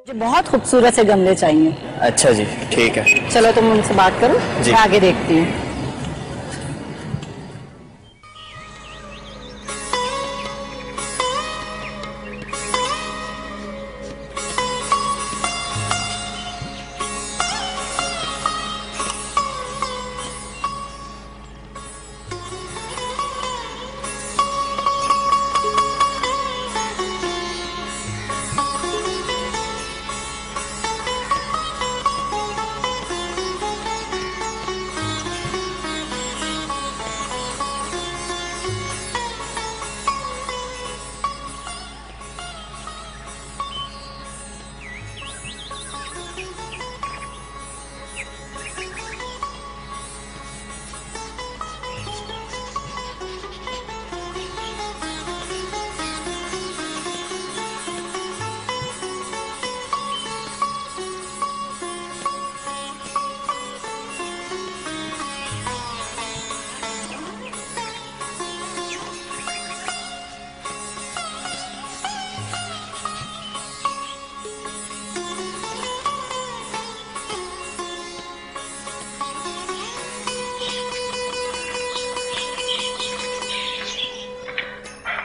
मुझे बहुत खूबसूरत से गमले चाहिए। अच्छा जी, ठीक है। चलो तुम उनसे बात करो, मैं आगे देखती हूँ।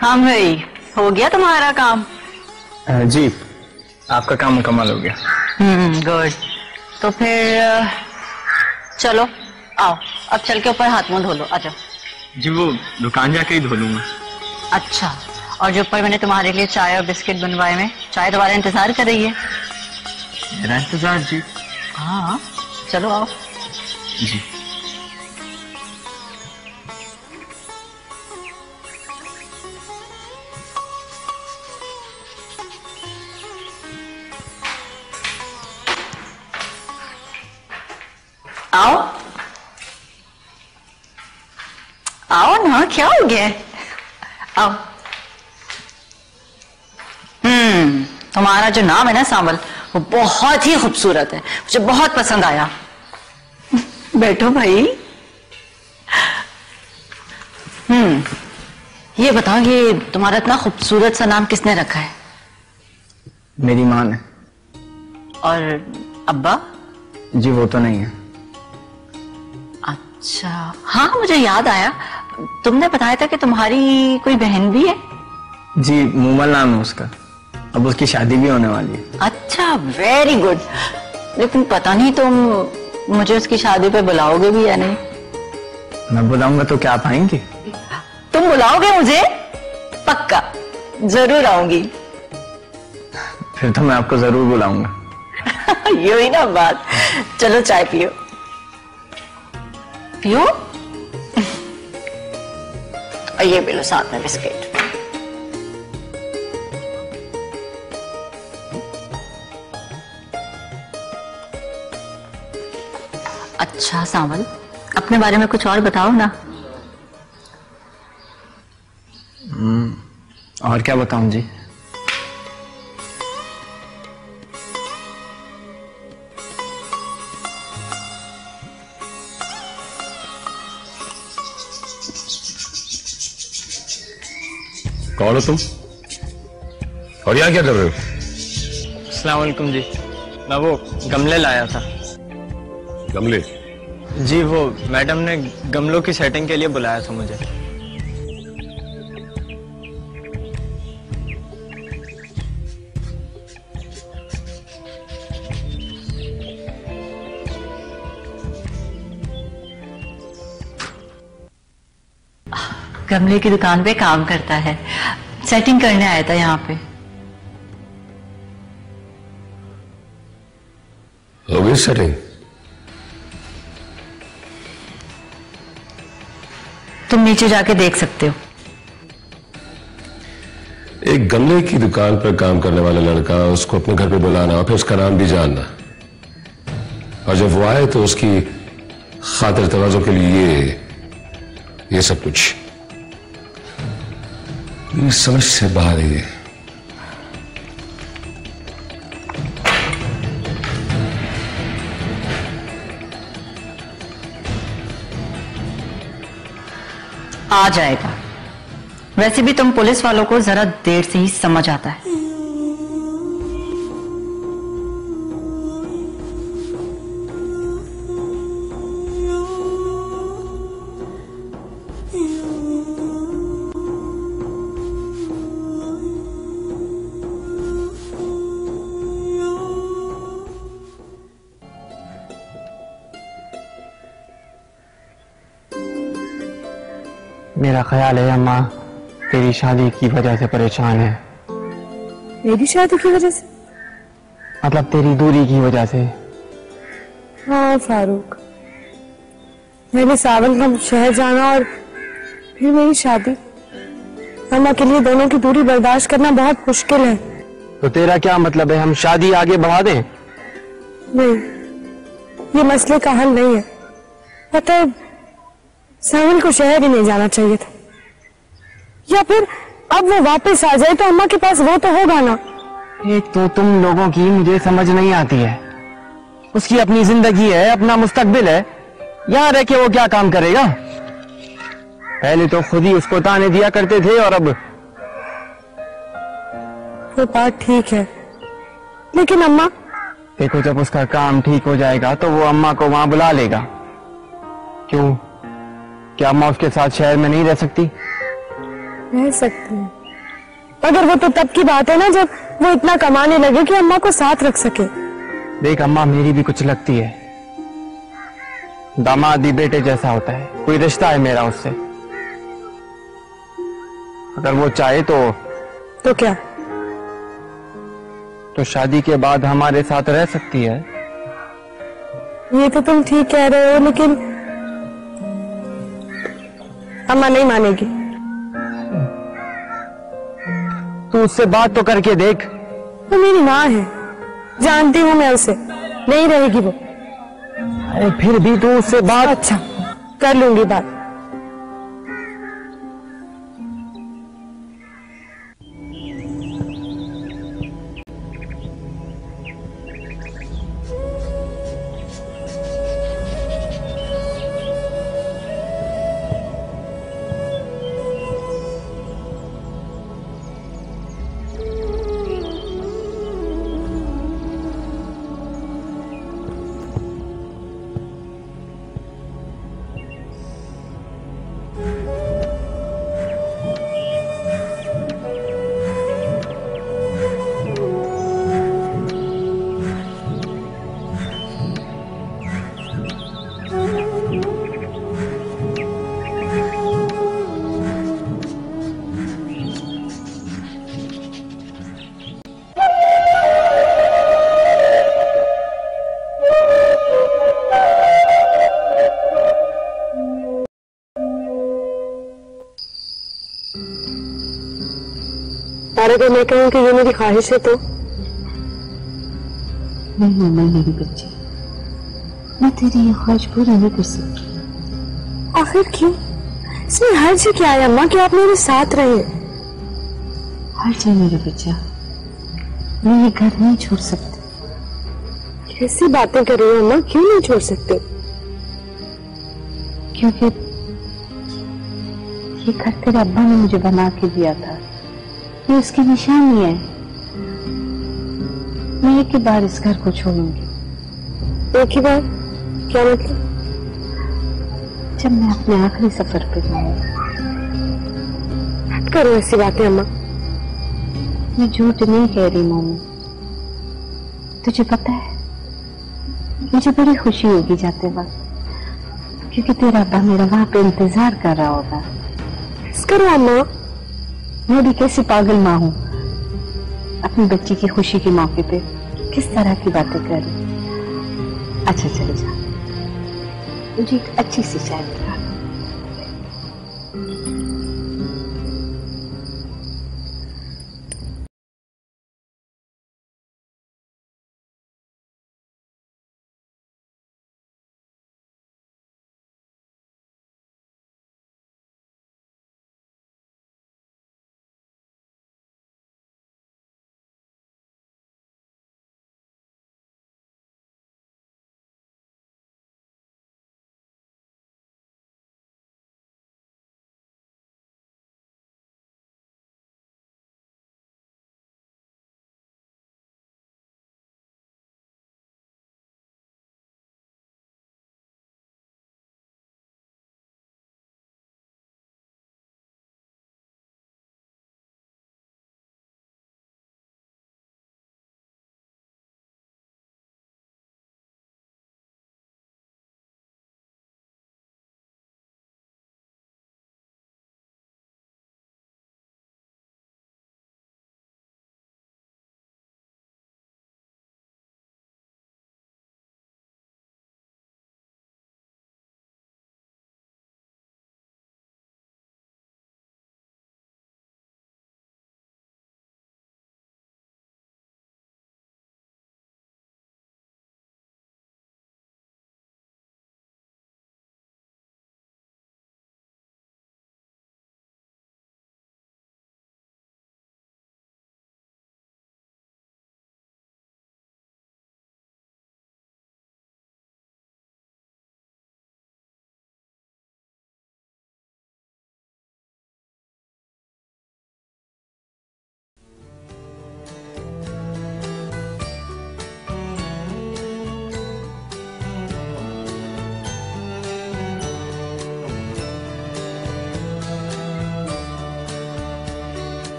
हाँ भाई, हो गया तुम्हारा काम? जी, आपका काम मुकम्मल हो गया। गुड। तो फिर चलो आओ, अब चल के ऊपर हाथ मुंह धो लो। आजा। जी वो दुकान जाके ही धो लूंगा। अच्छा, और जो ऊपर मैंने तुम्हारे लिए चाय और बिस्किट बनवाए में, चाय तुम्हारा इंतजार कर रही है। मेरा इंतजार? जी हाँ, चलो आओ। जी। आओ आओ ना, क्या हो गया? आओ। तुम्हारा जो नाम है ना सांवल, वो बहुत ही खूबसूरत है, मुझे बहुत पसंद आया। बैठो भाई। ये बताओ, ये तुम्हारा इतना खूबसूरत सा नाम किसने रखा है? मेरी माँ ने। और अब्बा? जी वो तो नहीं है। अच्छा, हाँ मुझे याद आया, तुमने बताया था कि तुम्हारी कोई बहन भी है। जी, मूमल नाम है उसका, अब उसकी शादी भी होने वाली है। अच्छा, वेरी गुड। लेकिन पता नहीं तुम मुझे उसकी शादी पे बुलाओगे भी या नहीं? मैं बुलाऊंगा तो क्या आप आएंगी? तुम बुलाओगे मुझे? पक्का, जरूर आऊंगी। फिर तो मैं आपको जरूर बुलाऊंगा। यू ही ना बात। चलो चाय पियो। पियो। और ये भी लो साथ में बिस्किट। अच्छा सांवल, अपने बारे में कुछ और बताओ ना। और क्या बताऊं जी? कौन हो तुम और यहाँ क्या कर रहे हो? अस्सलाम वालेकुम जी, मैं वो गमले लाया था। गमले? जी वो मैडम ने गमलों की सेटिंग के लिए बुलाया था मुझे। गमले की दुकान पे काम करता है, सेटिंग करने आया था यहाँ पे। हो गई सेटिंग? तुम नीचे जाके देख सकते हो। एक गमले की दुकान पर काम करने वाला लड़का, उसको अपने घर पे बुलाना और फिर उसका नाम भी जानना, और जब वो आए तो उसकी खातिर तवाज़ो के लिए ये सब कुछ मेरी समझ से बाहर है। आ जाएगा। वैसे भी तुम पुलिस वालों को जरा देर से ही समझ आता है। मेरा ख्याल है अम्मा तेरी शादी की वजह से परेशान है। मेरी शादी की वजह से? मतलब तेरी दूरी की वजह से। हाँ फारूक, मैंने सावन का शहर जाना और फिर मेरी शादी। अम्मा के लिए दोनों की दूरी बर्दाश्त करना बहुत मुश्किल है। तो तेरा क्या मतलब है, हम शादी आगे बढ़ा दें? नहीं, ये मसले का हल नहीं है। पता है, सावन को शहर ही नहीं जाना चाहिए था, या फिर अब वो वापस आ जाए तो अम्मा के पास वो तो होगा ना। एक तो तुम लोगों की मुझे समझ नहीं आती है। उसकी अपनी जिंदगी है, अपना मुस्तकबिल है, यहाँ रह के वो क्या काम करेगा? पहले तो खुद ही उसको ताने दिया करते थे और अब। वो बात ठीक है, लेकिन अम्मा। देखो, जब उसका काम ठीक हो जाएगा तो वो अम्मा को वहां बुला लेगा। क्यों, क्या अम्मा उसके साथ शहर में नहीं रह सकती? रह सकती है, मगर वो तो तब की बात है ना जब वो इतना कमाने लगे कि अम्मा को साथ रख सके। देख अम्मा, मेरी भी कुछ लगती है। दामाद भी बेटे जैसा होता है, कोई रिश्ता है मेरा उससे। अगर वो चाहे तो क्या? तो शादी के बाद हमारे साथ रह सकती है। ये तो तुम ठीक कह रहे हो, लेकिन अम्मा नहीं मानेगी। तू उससे बात तो करके देख। वो मेरी माँ है, जानती हूँ मैं उसे, नहीं रहेगी वो। अरे फिर भी तू उससे बात। अच्छा, कर लूंगी बात। और अगर मैं कहूँ कि ये मेरी ख्वाहिश है तो? नहीं मेरी बच्ची, मैं तेरी ये ख्वाहिश पूरी नहीं कर सकती। आखिर क्यों? इसमें हर्ज क्या है अम्मा कि आप मेरे साथ रहे? हर्ज है मेरा बच्चा, मैं ये घर नहीं छोड़ सकती। कैसी बातें कर रही हो अम्मा, क्यों नहीं छोड़ सकते? क्योंकि ये घर तेरे अब्बा ने मुझे बना के दिया था, ये उसकी निशानी है। मैं एक ही बार इस घर को छोड़ूंगी। एक ही बार? क्या मतलब? जब मैं अपने आखिरी सफर पे जाऊंगी। मत करो ऐसी बातें अम्मा। मैं झूठ नहीं कह रही मोमू, तुझे पता है मुझे बड़ी खुशी होगी जाते वक्त, क्योंकि तेरा अब्बा मेरा वहां पे इंतजार कर रहा होगा। बस करो अम्मा। मैं भी कैसी पागल माँ हूँ, अपनी बच्ची की खुशी के मौके पे किस तरह की बातें कर रही। अच्छा चले जा, मुझे एक अच्छी सी चाय बना।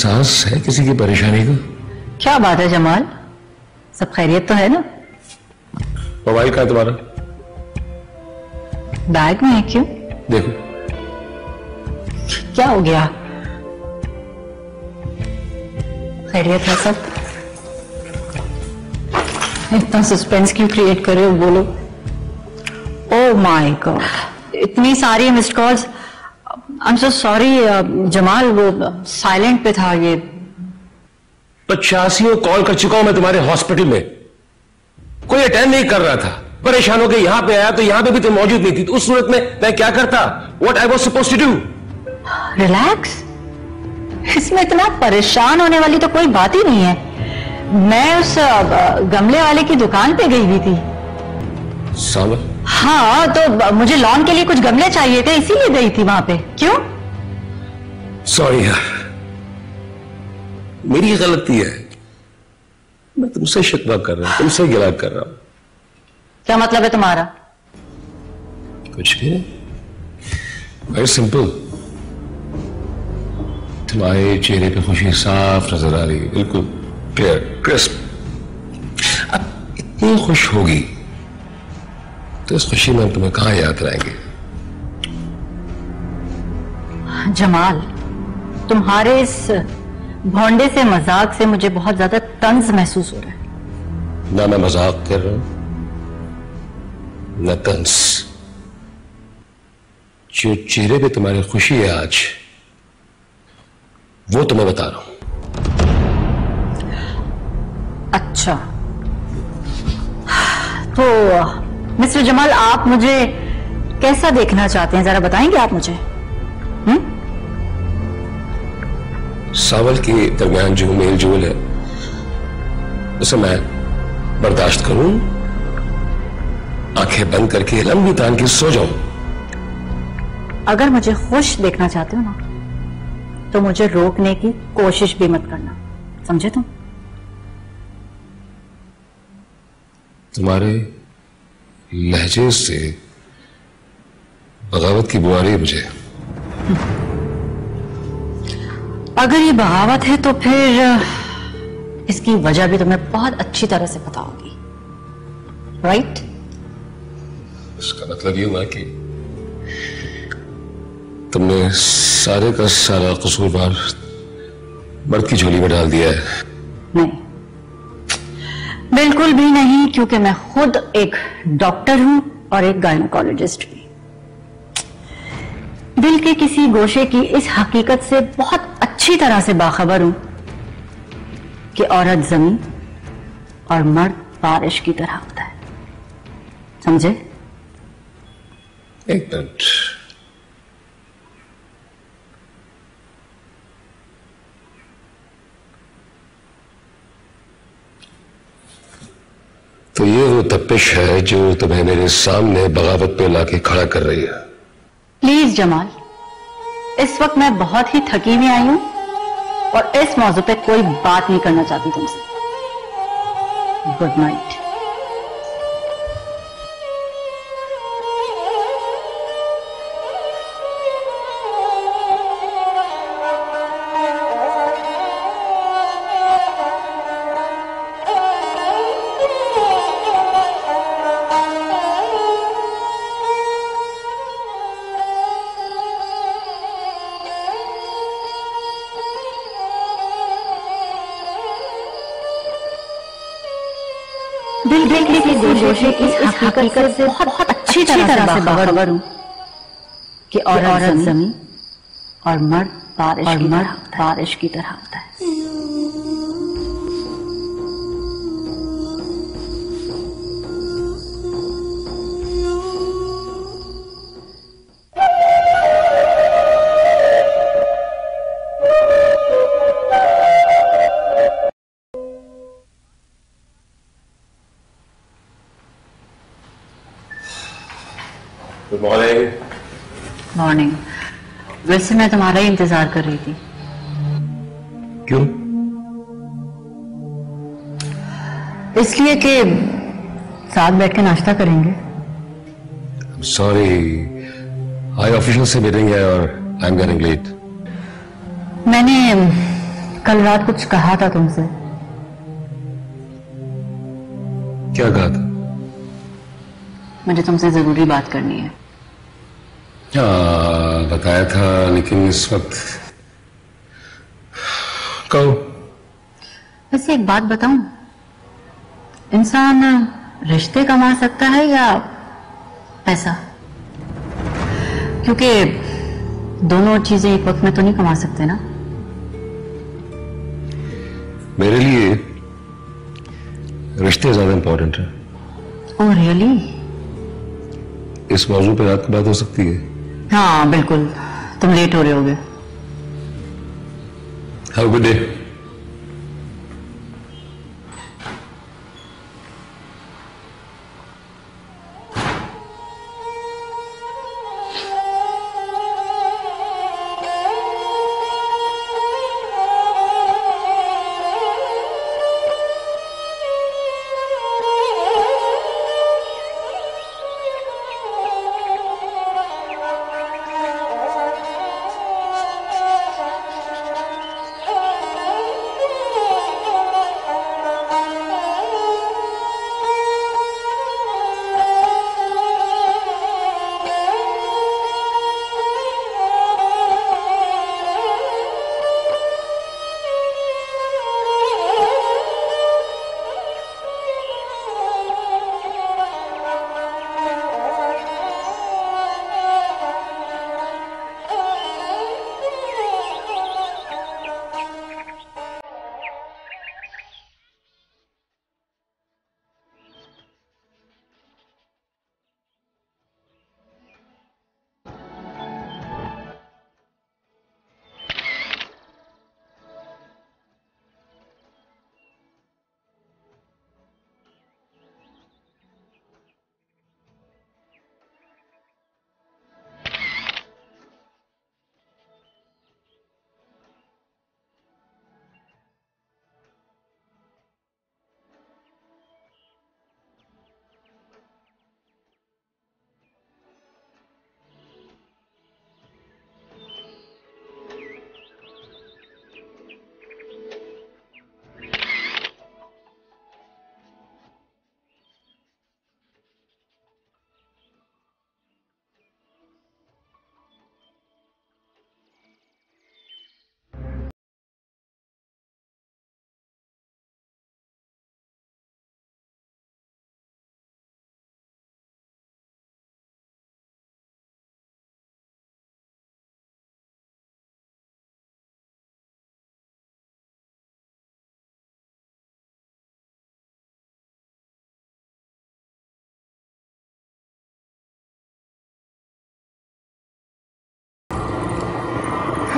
एहसास है किसी की परेशानी का? क्या बात है जमाल, सब खैरियत तो है ना? मोबाइल कहाँ है तुम्हारा? बैग में है। क्यों? देखो। क्या हो गया? खैरियत है सब? इतना सस्पेंस क्यों क्रिएट कर रहे हो, बोलो। ओह माय गॉड, इतनी सारी missed calls. I am so sorry Jamal, वो साइलेंट पे था ये। 85 कॉल कर चुका हूं मैं तुम्हारे हॉस्पिटल में, कोई अटेंड नहीं कर रहा था। परेशान होकर यहां पे आया तो यहां पे भी तुम मौजूद नहीं थी। तो उस सूरत में मैं क्या करता? What I was supposed to do? Relax, इसमें इतना परेशान होने वाली तो कोई बात ही नहीं है। मैं उस गमले वाले की दुकान पे गई हुई थी। सावर? हाँ, तो मुझे लॉन के लिए कुछ गमले चाहिए थे, इसीलिए गई थी वहां पे। क्यों? सॉरी यार, मेरी गलती है। मैं तुमसे शिकवा कर रहा हूं, तुमसे गिला कर रहा हूं। क्या मतलब है तुम्हारा? कुछ भी नहीं, वेरी सिंपल। तुम्हारे चेहरे पे खुशी साफ नजर आ रही है, बिल्कुल क्लियर क्रिस्प। अब इतनी खुश होगी तो इस खुशी में हम तुम्हें कहां याद रहेंगे? जमाल, तुम्हारे इस भोंडे से मजाक से मुझे बहुत ज्यादा तंज महसूस हो रहा है। ना मैं मजाक कर रहा हूं न तंज। जो चेहरे पे तुम्हारी खुशी है आज, वो तुम्हें बता रहा हूं। अच्छा, तो मिस्टर जमाल, आप मुझे कैसा देखना चाहते हैं, जरा बताएंगे आप मुझे? सावल के दरमियान जो मेल जोल है उसे मैं बर्दाश्त करूं, आंखें बंद करके लंबी तान के सो जाऊं। अगर मुझे खुश देखना चाहते हो ना, तो मुझे रोकने की कोशिश भी मत करना, समझे तुम? तुम्हारे लहजे से बगावत की बुआ रही है मुझे। अगर ये बगावत है तो फिर इसकी वजह भी तुम्हें बहुत अच्छी तरह से पता होगी, राइट? इसका मतलब ये हुआ कि तुमने सारे का सारा कसूरवार मर्द की झोली में डाल दिया है। नहीं, बिल्कुल भी नहीं, क्योंकि मैं खुद एक डॉक्टर हूं और एक गायनोकोलॉजिस्ट भी। दिल के किसी गोशे की इस हकीकत से बहुत अच्छी तरह से बाखबर हूं कि औरत जमीन और मर्द बारिश की तरह होता है, समझे? एक मिनट, तो ये वो तपिश है जो तुम्हें मेरे सामने बगावत पे लाके खड़ा कर रही है? प्लीज जमाल, इस वक्त मैं बहुत ही थकी हुई आई हूं और इस मौजू पे कोई बात नहीं करना चाहती तुमसे। Good night. दिल के गोशे की इस हकीकत से बहुत अच्छी तरह से बाखबर हूं कि औरत जमीन और मर्द बारिश की तरह होता है। Good morning. मॉर्निंग। वैसे मैं तुम्हारा ही इंतजार कर रही थी। क्यों? इसलिए कि साथ बैठ के नाश्ता करेंगे। सॉरी, हाई ऑफिशियल से मीटिंग है और आई एम गेटिंग लेट। मैंने कल रात कुछ कहा था तुमसे। क्या कहा था? मुझे तुमसे जरूरी बात करनी है। हाँ, बताया था, लेकिन इस वक्त कहो। वैसे एक बात बताऊं, इंसान रिश्ते कमा सकता है या पैसा? क्योंकि दोनों चीजें एक वक्त में तो नहीं कमा सकते ना। मेरे लिए रिश्ते ज्यादा इंपॉर्टेंट है। Oh really? इस मौजू पे रात की बात हो सकती है? हाँ बिल्कुल, तुम लेट हो रहे होगे। Have a good day.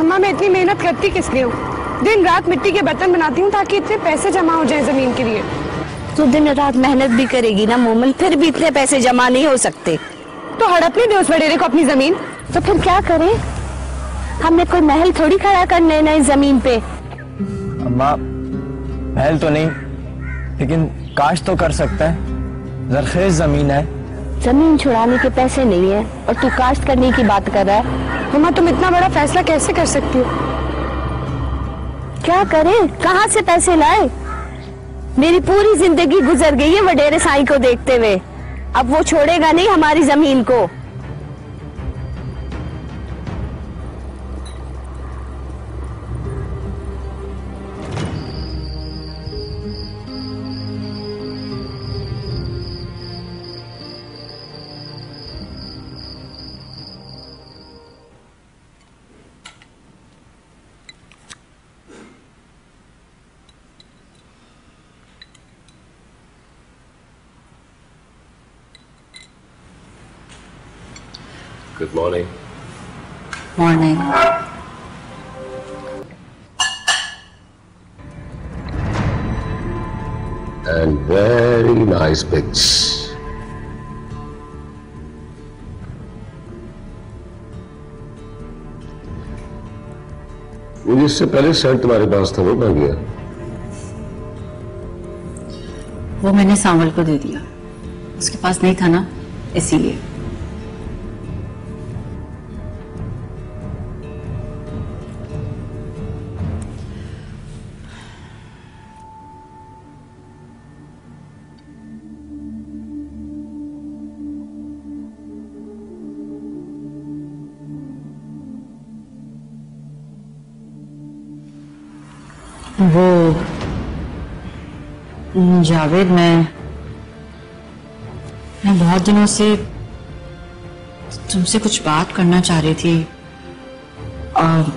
अम्मा, मैं इतनी मेहनत करती किस लिए हूँ? दिन रात मिट्टी के बर्तन बनाती हूँ ताकि इतने पैसे जमा हो जाए जमीन के लिए। तो दिन रात मेहनत भी करेगी ना मोमल, फिर भी इतने पैसे जमा नहीं हो सकते। तो हड़पने दे उस वडेरे को अपनी जमीन। तो फिर क्या करें? हमने कोई महल थोड़ी खड़ा करना है ना इस जमीन पे। अम्मा, महल तो नहीं, लेकिन काश्त तो कर सकते हैं। जरखेज जमीन है। जमीन छुड़ाने के पैसे नहीं है और तू काश्त करने की बात कर रहा है। मम्मा, तुम इतना बड़ा फैसला कैसे कर सकती हो? क्या करें, कहाँ से पैसे लाए? मेरी पूरी जिंदगी गुजर गई है वडेरे साईं को देखते हुए। अब वो छोड़ेगा नहीं हमारी जमीन को। Good morning. Morning. And very nice pics. मुझे इससे पहले शर्ट तुम्हारे पास था, वो कहाँ गया? वो मैंने सांवल को दे दिया, उसके पास नहीं था ना, इसीलिए। वो जावेद, मैं बहुत दिनों से तुमसे कुछ बात करना चाह रही थी और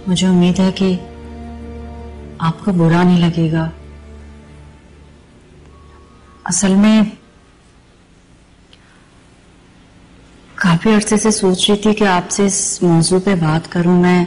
मुझे उम्मीद है कि आपको बुरा नहीं लगेगा। असल में काफी अरसे से सोच रही थी कि आपसे इस मौजू पे बात करूं। मैं